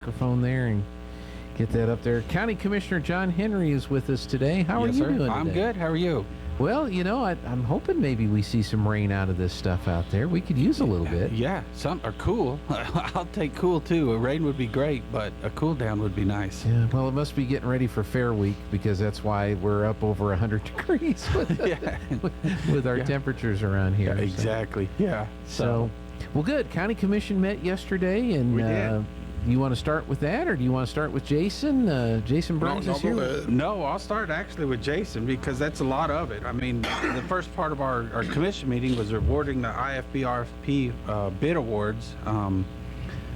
microphone there and get that up there. County Commissioner John Henry is with us today. How are you doing today? I'm good. How are you? Well, I'm hoping maybe we see some rain out of this stuff out there. We could use a little bit. Yeah, some are cool. I'll take cool too. A rain would be great, but a cool down would be nice. Yeah, well, it must be getting ready for Fair Week because that's why we're up over 100 degrees with our temperatures around here. Yeah, exactly. Yeah. So, well, good. County Commission met yesterday, and we did. You want to start with that, or do you want to start with Jason? Jason Burns is here. No, I'll start actually with Jason because that's a lot of it. I mean, the first part of our commission meeting was awarding the IFB RFP bid awards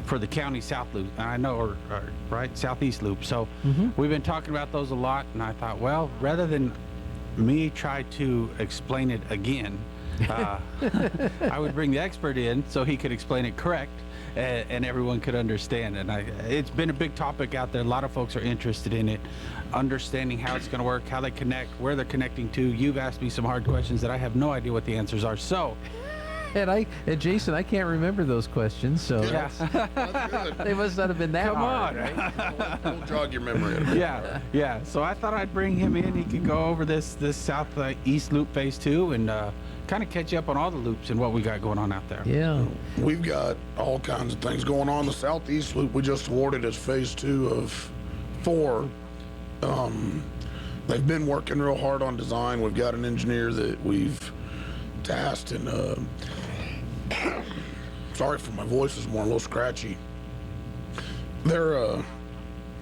for the county South Loop. I know, right, Southeast Loop. So we've been talking about those a lot, and I thought, well, rather than me try to explain it again, I would bring the expert in so he could explain it correct. And everyone could understand. And it's been a big topic out there. A lot of folks are interested in it, understanding how it's going to work, how they connect, where they're connecting to. You've asked me some hard questions that I have no idea what the answers are. So, and Jason, I can't remember those questions. So that's good. They must not have been that hard. Right? Don't jog your memory. Yeah. So I thought I'd bring him in. He could go over this Southeast Loop Phase 2 and kind of catch up on all the loops and what we got going on out there. Yeah. We've got all kinds of things going on. The Southeast Loop we just awarded as Phase 2 of 4. They've been working real hard on design. We've got an engineer that we've tasked, and sorry for my voice is more a little scratchy. They're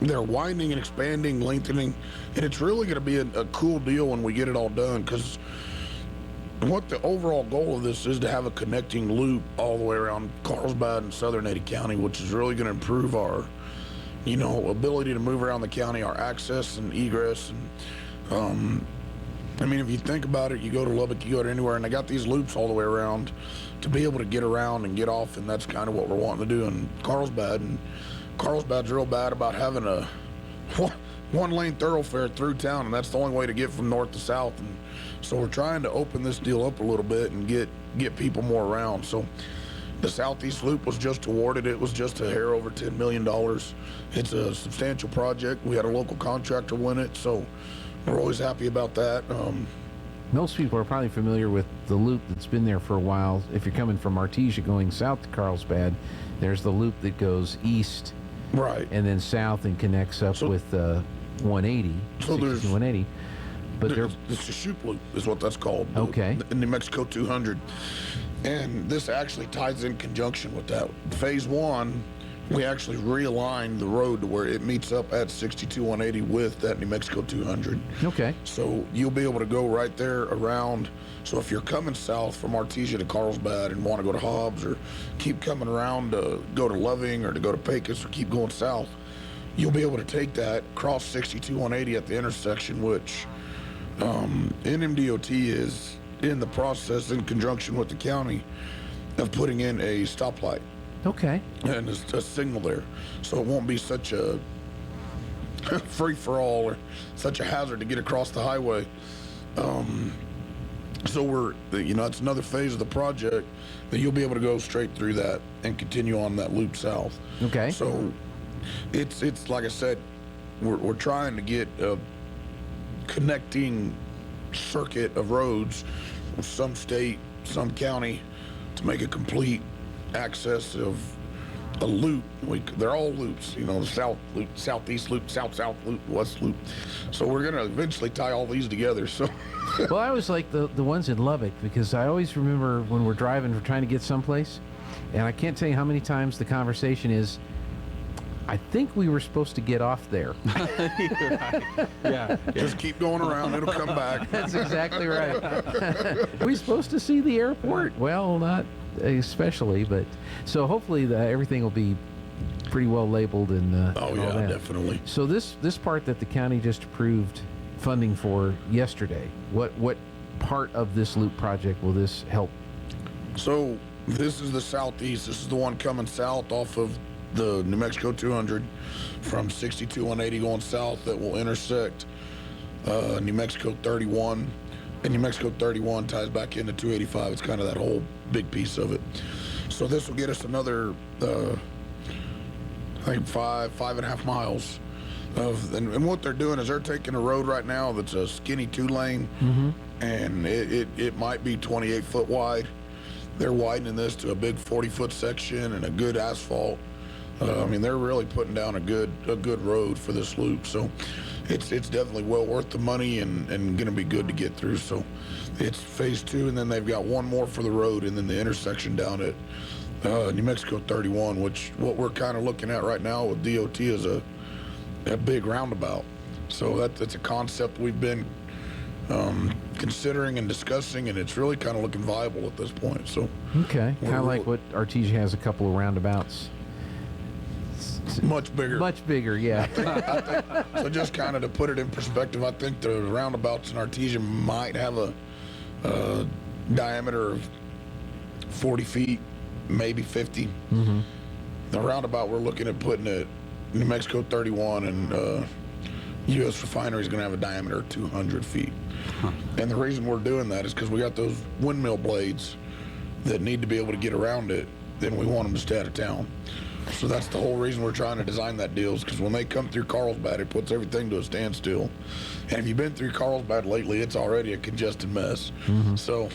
widening and expanding, lengthening, and it's really going to be a cool deal when we get it all done, because what the overall goal of this is to have a connecting loop all the way around Carlsbad and southern Eddy County, which is really going to improve our, ability to move around the county, our access and egress. And I mean, if you think about it, you go to Lubbock, you go to anywhere, and they got these loops all the way around to be able to get around and get off, and that's kind of what we're wanting to do in Carlsbad. And Carlsbad's real bad about having a one-lane thoroughfare through town, and that's the only way to get from north to south. And so we're trying to open this deal up a little bit and get people more around. So the Southeast Loop was just awarded. It was just a hair over $10 million. It's a substantial project. We had a local contractor win it, so we're always happy about that. Most people are probably familiar with the loop that's been there for a while. If you're coming from Artesia going south to Carlsbad, there's the loop that goes east, right, and then south and connects up with 180. So there's 180. But it's a Shoop Loop is what that's called. Okay. The New Mexico 200. And this actually ties in conjunction with that. Phase 1, we actually realigned the road to where it meets up at 62-180 with that New Mexico 200. Okay. So you'll be able to go right there around. So if you're coming south from Artesia to Carlsbad and want to go to Hobbs, or keep coming around to go to Loving or to go to Pecos, or keep going south, you'll be able to take that, cross 62-180 at the intersection, which NMDOT is in the process, in conjunction with the county, of putting in a stoplight. Okay. And a signal there. So it won't be such a free-for-all or such a hazard to get across the highway. So it's another phase of the project that you'll be able to go straight through that and continue on that loop south. Okay. So it's like I said, we're trying to get a connecting circuit of roads with some state, some county, to make a complete access of a loop. They're all loops, the South Loop, Southeast Loop, South Loop, West Loop. So we're going to eventually tie all these together. So, well, I always like the ones in Lubbock, because I always remember when we're driving, we're trying to get someplace, and I can't tell you how many times the conversation is, I think we were supposed to get off there. Yeah. Just keep going around. It'll come back. That's exactly right. We're supposed to see the airport. Well, not especially, but so hopefully everything will be pretty well labeled and oh yeah, definitely. So this part that the county just approved funding for yesterday, what part of this loop project will this help? So this is the Southeast. This is the one coming south off of the New Mexico 200 from 62-180 going south, that will intersect New Mexico 31. And New Mexico 31 ties back into 285. It's kind of that whole big piece of it. So this will get us another I think 5.5 miles and what they're doing is they're taking a road right now that's a skinny 2-lane, and it might be 28 foot wide. They're widening this to a big 40-foot section and a good asphalt. I mean, they're really putting down a good road for this loop. So it's definitely well worth the money and going to be good to get through. So it's phase 2, and then they've got one more for the road, and then the intersection down at New Mexico 31, which what we're kind of looking at right now with DOT is a big roundabout. So that's a concept we've been considering and discussing, and it's really kind of looking viable at this point. So okay, kind of like what Artesia has, a couple of roundabouts. Much bigger. Much bigger, yeah. I think, so just kind of to put it in perspective, I think the roundabouts in Artesia might have a diameter of 40 feet, maybe 50. The roundabout we're looking at putting at New Mexico 31 and U.S. Refinery is going to have a diameter of 200 feet. And the reason we're doing that is because we got those windmill blades that need to be able to get around it, then we want them to stay out of town. So that's the whole reason we're trying to design that deal, is because when they come through Carlsbad, it puts everything to a standstill. And if you've been through Carlsbad lately, it's already a congested mess. So,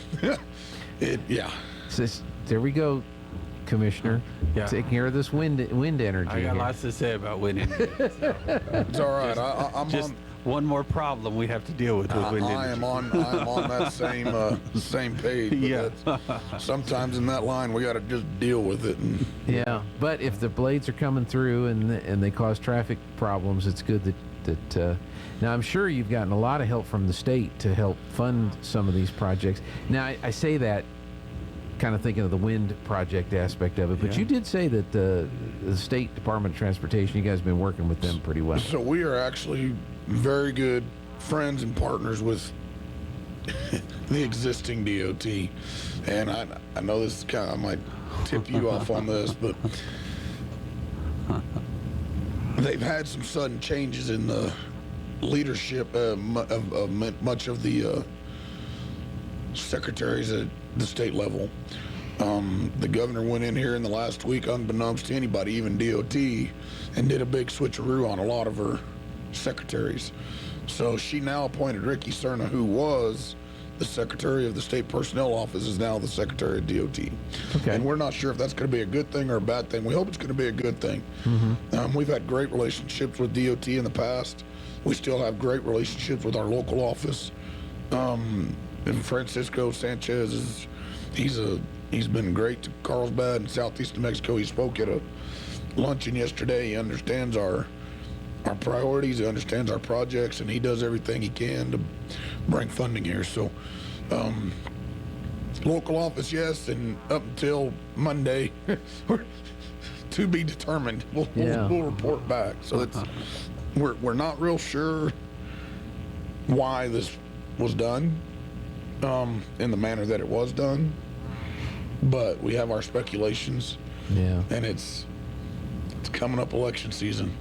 yeah. There we go, Commissioner. Yeah. Taking care of this wind energy. I got here. lots to say about wind energy. So. It's all right. I'm Just on. one more problem we have to deal with wind energy. I am on that same page. But Yeah. sometimes in that line, we got to just deal with it. And Yeah, but if the blades are coming through and they cause traffic problems, it's good that now I'm sure you've gotten a lot of help from the state to help fund some of these projects. Now I say that kind of thinking of the wind project aspect of it, but Yeah. you did say that the State Department of Transportation, you guys have been working with them pretty well. so we are actually very good friends and partners with the existing DOT. And I know this I might tip you off on this, but they've had some sudden changes in the leadership of much of the secretaries at the state level. The governor went in here in the last week, unbeknownst to anybody, even DOT, and did a big switcheroo on a lot of her secretaries. So she now appointed Ricky Cerna, who was the secretary of the state personnel office, is now the secretary of DOT. Okay. And we're not sure if that's going to be a good thing or a bad thing. We hope it's going to be a good thing. We've had great relationships with DOT in the past. We still have great relationships with our local office. And Francisco Sanchez he's been great to Carlsbad and southeast New Mexico. He spoke at a luncheon yesterday. He understands our priorities, he understands our projects, and he does everything he can to bring funding here. So local office, yes, and up until Monday to be determined. We'll report back. So we're not real sure why this was done in the manner that it was done, but we have our speculations. Yeah. And it's coming up election season,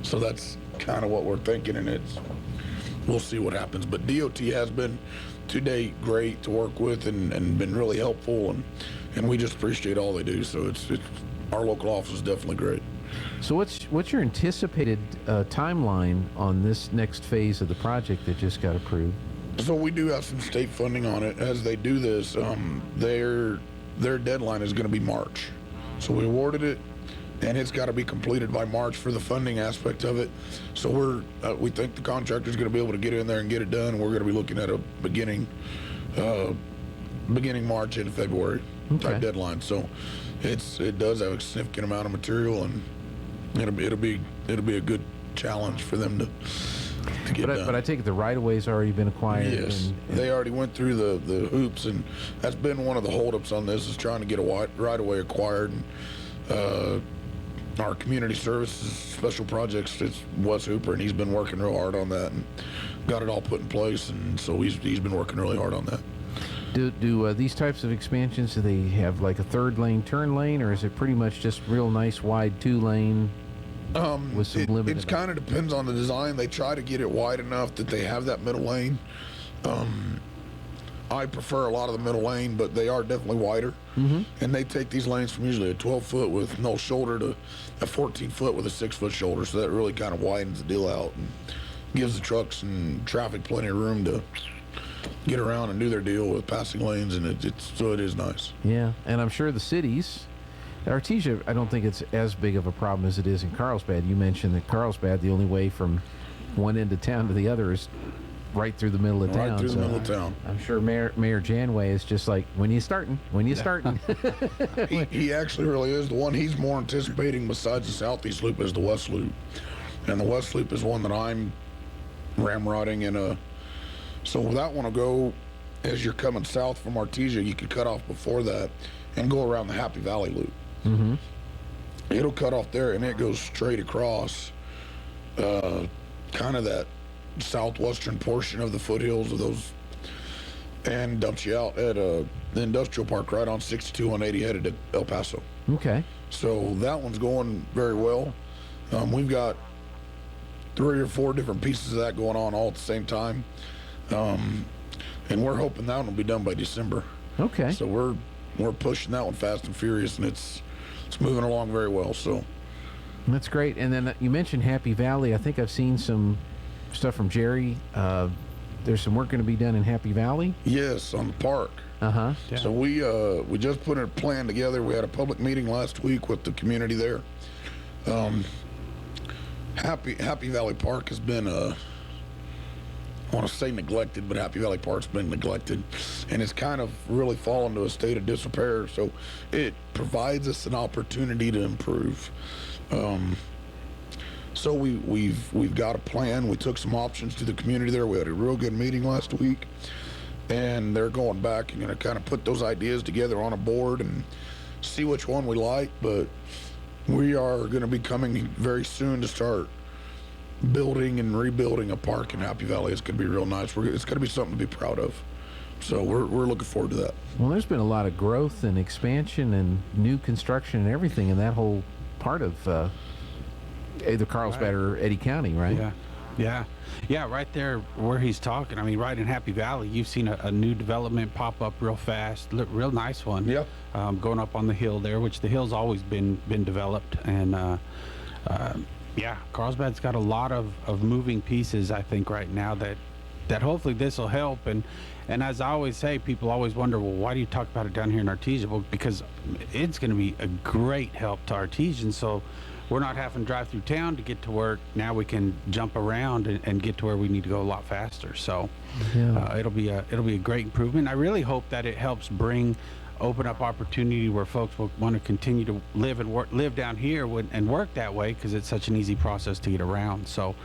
so that's kind of what we're thinking, and we'll see what happens. But DOT has been to date great to work with and been really helpful, and we just appreciate all they do. So it's our local office is definitely great. So what's your anticipated timeline on this next phase of the project that just got approved? So we do have some state funding on it. As they do this, their deadline is going to be March. So we awarded it, and it's got to be completed by March for the funding aspect of it. So we think the contractor's going to be able to get in there and get it done. We're going to be looking at a beginning March into February type deadline. So it does have a significant amount of material, and it'll be a good challenge for them to get done. But I take it the right-of-way's already been acquired. Yes, and they already went through the hoops, and that's been one of the holdups on this, is trying to get a right-of-way acquired. And, our community services special projects, it's Wes Hooper, and he's been working real hard on that and got it all put in place, and so he's been working really hard on that. Do these types of expansions, do they have like a third lane turn lane, or is it pretty much just real nice wide 2-lane with some limited? It kind of depends on the design. They try to get it wide enough that they have that middle lane. I prefer a lot of the middle lane, but they are definitely wider. And they take these lanes from usually a 12-foot with no shoulder to a 14-foot with a 6-foot shoulder. So that really kind of widens the deal out and gives the trucks and traffic plenty of room to get around and do their deal with passing lanes, and so it is nice. Yeah, and I'm sure the cities, Artesia, I don't think it's as big of a problem as it is in Carlsbad. You mentioned that Carlsbad, the only way from one end of town to the other is right through the middle of town. Right through the middle of town. I'm sure Mayor Janway is just like, when you starting? He actually really is. The one he's more anticipating besides the Southeast Loop is the West Loop. And the West Loop is one that I'm ramrodding in a... So that one will go, as you're coming south from Artesia, you could cut off before that and go around the Happy Valley Loop. It'll cut off there, and it goes straight across kind of that southwestern portion of the foothills of those, and dumps you out at the industrial park right on 62 180 headed to El Paso. Okay. So that one's going very well. We've got 3 or 4 different pieces of that going on all at the same time, and we're hoping that one will be done by December. Okay. So we're pushing that one fast and furious, and it's moving along very well. So that's great. And then you mentioned Happy Valley. I think I've seen some stuff from Jerry. There's some work going to be done in Happy Valley. yes, on the park. Yeah. So we just put a plan together. We had a public meeting last week with the community there. Happy Valley Park has been I want to say neglected, but Happy Valley Park's been neglected, and it's kind of really fallen to a state of disrepair. So it provides us an opportunity to improve. So we've got a plan. We took some options to the community there. We had a real good meeting last week, and they're going back and going to kind of put those ideas together on a board and see which one we like. But we are going to be coming very soon to start building and rebuilding a park in Happy Valley. It's going to be real nice. It's going to be something to be proud of. So we're looking forward to that. Well, there's been a lot of growth and expansion and new construction and everything in that whole part of either Carlsbad or Eddy County, right? Yeah, right there where he's talking. I mean, right in Happy Valley, you've seen a new development pop up real fast, real nice one. Yep. Going up on the hill there, which the hill's always been developed, and Carlsbad's got a lot of moving pieces, I think, right now that hopefully this will help. And as I always say, people always wonder, well, why do you talk about it down here in Artesia? Well, because it's going to be a great help to Artesians. So we're not having to drive through town to get to work. Now we can jump around and get to where we need to go a lot faster. So it'll be a great improvement. I really hope that it helps open up opportunity where folks will want to continue to live down here and work that way, because it's such an easy process to get around. So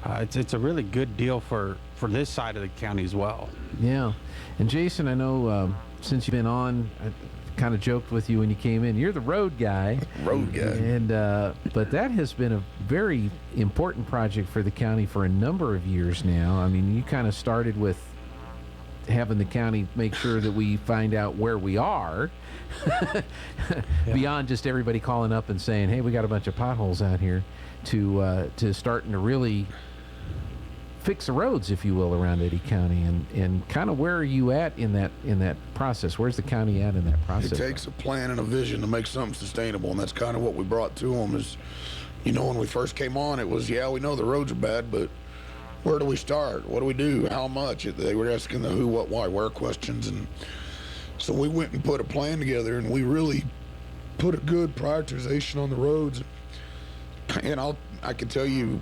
it's a really good deal for this side of the county as well. Yeah. And Jason, I know since you've been on, I kind of joked with you when you came in, you're the road guy. Road guy. And but that has been a very important project for the county for a number of years now. I mean, you kind of started with having the county make sure that we find out where we are beyond just everybody calling up and saying, hey, we got a bunch of potholes out here, to starting to really fix the roads, if you will, around Eddy County. And kind of where are you at in that process? Where's the county at in that process? It takes a plan and a vision to make something sustainable, and that's kind of what we brought to them. Is, when we first came on, it was, we know the roads are bad, but where do we start? What do we do? How much? They were asking the who, what, why, where questions. And so we went and put a plan together, and we really put a good prioritization on the roads. And I can tell you,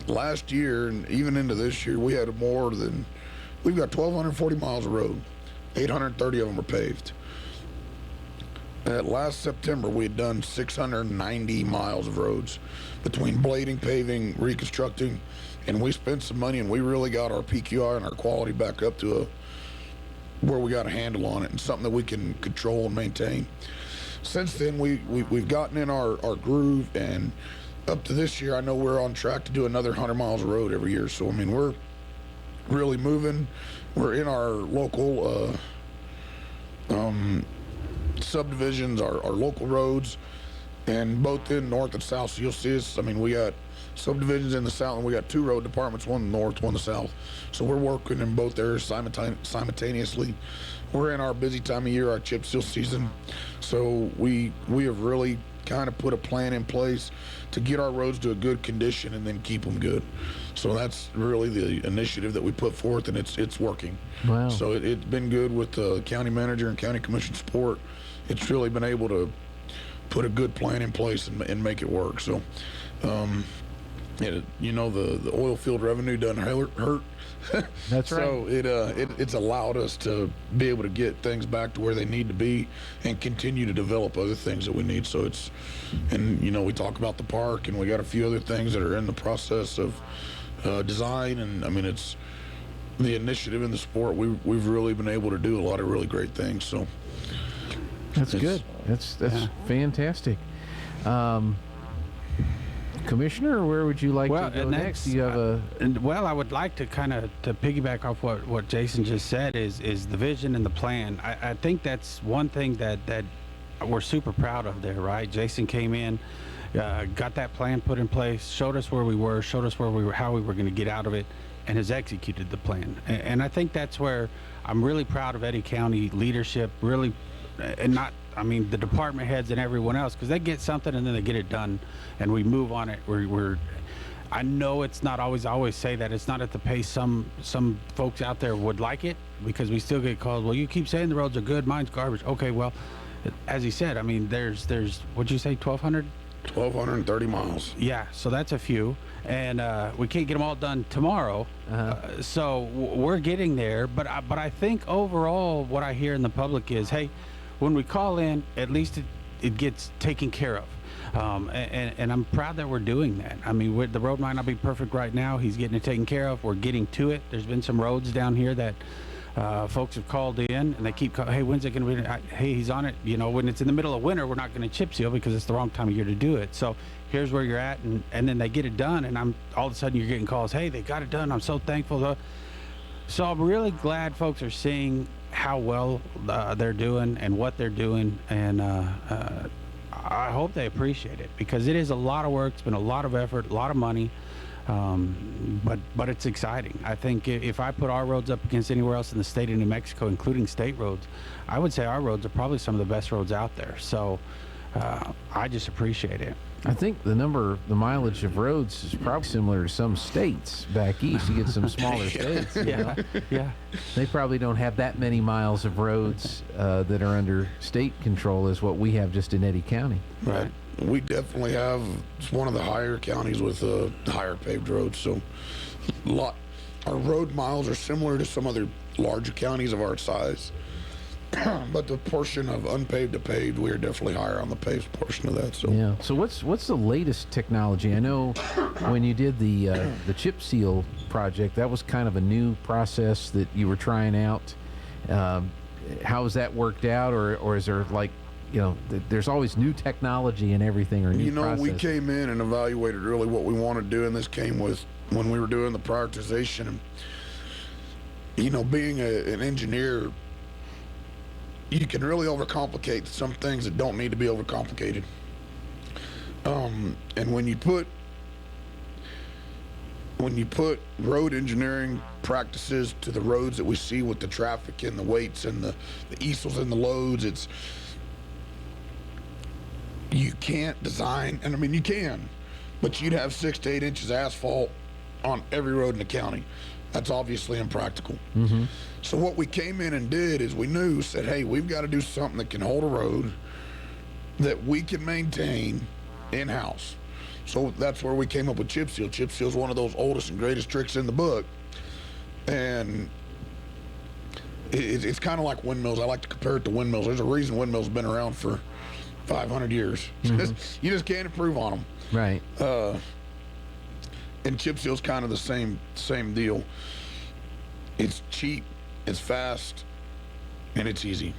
last year and even into this year, we've got 1,240 miles of road. 830 of them are paved. Last September, we had done 690 miles of roads between blading, paving, reconstructing, and we spent some money, and we really got our PQI and our quality back up to where we got a handle on it and something that we can control and maintain. Since then, we've gotten in our groove, and up to this year, I know we're on track to do another 100 miles of road every year. So, I mean, we're really moving. We're in our local subdivisions, our local roads, and both in north and south. So you'll see us. I mean, we got subdivisions in the south, and we got 2 road departments, one in the north, one in the south. So we're working in both areas simultaneously. We're in our busy time of year, our chip seal season. So we have really kind of put a plan in place to get our roads to a good condition and then keep them good. So that's really the initiative that we put forth, and it's working. Wow. So it's been good with the county manager and county commission support. It's really been able to put a good plan in place and make it work. So, the oil field revenue doesn't hurt. That's right. So it's allowed us to be able to get things back to where they need to be and continue to develop other things that we need. So we talk about the park, and we got a few other things that are in the process of design. And I mean, it's the initiative in the sport. We've really been able to do a lot of really great things. So that's good. That's fantastic. Commissioner, where would you like to go next? Do you have I would like to kind of to piggyback off what Jason just said is the vision and the plan. I think that's one thing that we're super proud of there, right? Jason came in, got that plan put in place, showed us where we were, showed us where we were, how we were going to get out of it, and has executed the plan. And I think that's where I'm really proud of Eddy County leadership, really, and not, I mean, the department heads and everyone else, because they get something and then they get it done, and we move on it. I know it's not always, I always say that it's not at the pace some folks out there would like it, because we still get calls, well, you keep saying the roads are good, mine's garbage. Okay, well, as he said, I mean, there's what'd you say, 1,230 miles. Yeah, so that's a few, and we can't get them all done tomorrow. So we're getting there, but I think overall what I hear in the public is, hey, when we call in, at least it gets taken care of. And I'm proud that we're doing that. I mean, the road might not be perfect right now. He's getting it taken care of. We're getting to it. There's been some roads down here that folks have called in, and they keep calling, hey, when's it going to be? Hey, he's on it. You know, when it's in the middle of winter, we're not going to chip seal because it's the wrong time of year to do it. So here's where you're at, and then they get it done, and all of a sudden you're getting calls, hey, they got it done. I'm so thankful. So I'm really glad folks are seeing how well they're doing and what they're doing, and I hope they appreciate it, because it is a lot of work. It's been a lot of effort, a lot of money, but it's exciting. I think if I put our roads up against anywhere else in the state of New Mexico, including state roads, I would say our roads are probably some of the best roads out there. So I just appreciate it. I think the mileage of roads is probably similar to some states back east. You get some smaller states. Yeah. They probably don't have that many miles of roads that are under state control as what we have just in Eddy County. Right. We definitely have, it's one of the higher counties with higher paved roads. So our road miles are similar to some other larger counties of our size. But the portion of unpaved to paved, we are definitely higher on the paved portion of that. So yeah. So what's the latest technology? I know when you did the chip seal project, that was kind of a new process that you were trying out. How has that worked out, or is there there's always new technology and everything, or new process? We came in and evaluated really what we want to do, and this came with when we were doing the prioritization. And being an engineer, you can really overcomplicate some things that don't need to be overcomplicated. And when you put road engineering practices to the roads that we see with the traffic and the weights and the easels and the loads, you can't design, and I mean you can, but you'd have 6 to 8 inches of asphalt on every road in the county. That's obviously impractical. Mm-hmm. So what we came in and did is said, hey, we've got to do something that can hold a road that we can maintain in-house. So that's where we came up with chip seal. Chip seal is one of those oldest and greatest tricks in the book. And it's kind of like windmills. I like to compare it to windmills. There's a reason windmills have been around for 500 years. Mm-hmm. You just can't improve on them. Right. And chip seal's kind of the same deal. It's cheap, it's fast, and it's easy.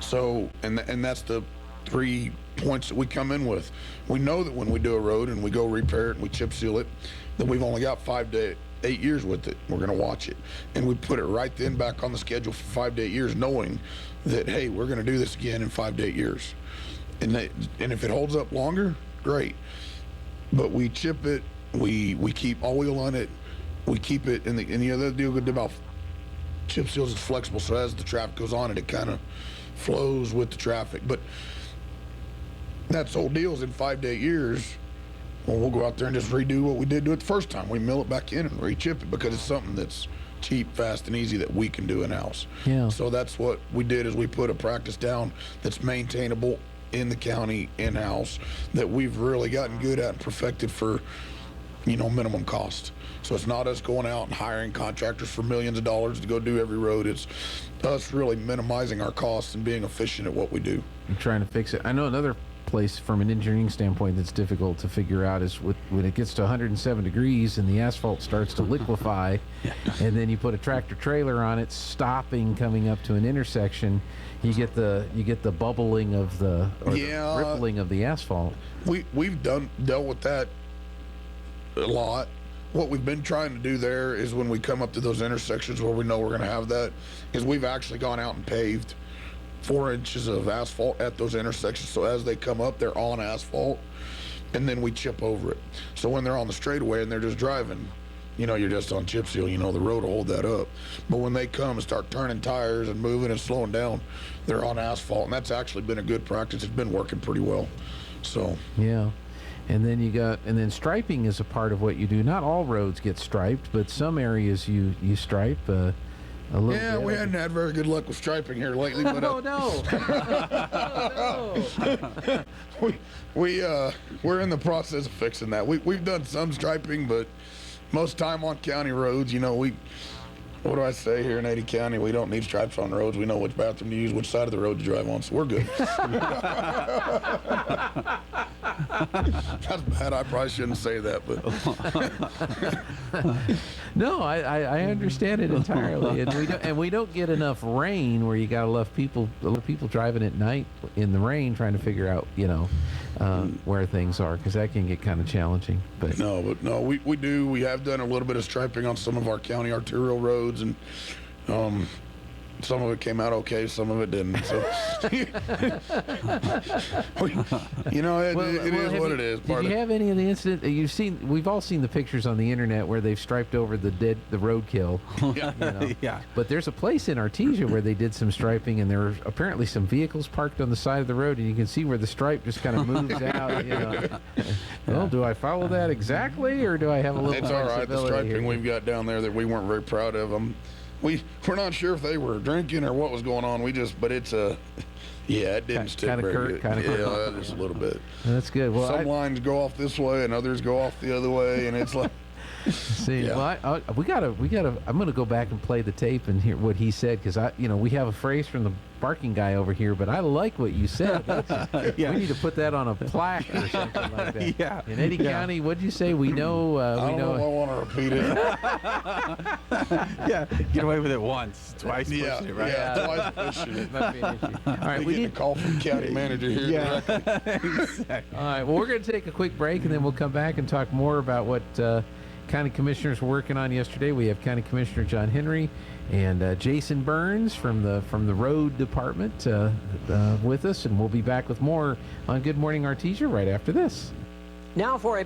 So, and that's the 3 points that we come in with. We know that when we do a road and we go repair it and we chip seal it, that we've only got 5 to 8 years with it. We're going to watch it, and we put it right then back on the schedule for 5 to 8 years, knowing that, hey, we're going to do this again in 5 to 8 years. And if it holds up longer, great. But we chip it We keep oil on it. We keep it in the other deal good about chip seals is flexible, so as the traffic goes on it kind of flows with the traffic. But that's the whole deal is in 5 to 8 years, well, we'll go out there and just redo what we did do it the first time. We mill it back in and re-chip it because it's something that's cheap, fast, and easy that we can do in-house. Yeah. So that's what we did is we put a practice down that's maintainable in the county in-house that we've really gotten good at and perfected for, minimum cost. So it's not us going out and hiring contractors for millions of dollars to go do every road. It's us really minimizing our costs and being efficient at what we do. I'm trying to fix it. I know another place from an engineering standpoint that's difficult to figure out is when it gets to 107 degrees and the asphalt starts to liquefy, and then you put a tractor trailer on it, stopping, coming up to an intersection, you get the bubbling of the rippling of the asphalt. We've dealt with that a lot. What we've been trying to do there is when we come up to those intersections where we know we're going to have that, is we've actually gone out and paved 4 inches of asphalt at those intersections. So as they come up, they're on asphalt, and then we chip over it. So when they're on the straightaway and they're just driving, you're just on chip seal, the road will hold that up. But when they come and start turning tires and moving and slowing down, they're on asphalt, and that's actually been a good practice. It's been working pretty well. So yeah. And then striping is a part of what you do. Not all roads get striped, but some areas you stripe a little bit. Yeah, we hadn't had very good luck with striping here lately. But, oh no! Oh, no. We're in the process of fixing that. We've done some striping, but most time on county roads, what do I say here in Eddy County? We don't need stripes on roads. We know which bathroom to use, which side of the road to drive on, so we're good. That's bad. I probably shouldn't say that, but No, I understand it entirely, and we don't get enough rain where you got a lot of people driving at night in the rain trying to figure out where things are, because that can get kind of challenging. But we do. We have done a little bit of striping on some of our county arterial roads, and some of it came out okay, some of it didn't. So, it is what it is. Did you have any of the incident you've seen? We've all seen the pictures on the internet where they've striped over the roadkill. Yeah. Yeah. But there's a place in Artesia where they did some striping, and there were apparently some vehicles parked on the side of the road, and you can see where the stripe just kind of moves out. Well, do I follow that exactly, or do I have a little? It's all right. The striping we've got down there that we weren't very proud of. We're not sure if they were drinking or what was going on. But it's it didn't stick very good. Yeah, just a little bit. That's good. Well, some lines go off this way and others go off the other way, and it's like. See, well, we gotta. I'm gonna go back and play the tape and hear what he said, because we have a phrase from the parking guy over here, but I like what you said. We need to put that on a plaque or something like that. Yeah. In Eddy County, what'd you say? We know. I don't know if I want to repeat it. Yeah, get away with it once, twice pushing it, right? Yeah, twice pushing it. Might be an issue. All right, We get a call from the county manager here. Yeah. Directly. All right, well, we're going to take a quick break, and then we'll come back and talk more about what county commissioners were working on yesterday. We have County Commissioner John Henry and Jason Burns from the road department with us, and we'll be back with more on Good Morning Artesia right after this. Now for a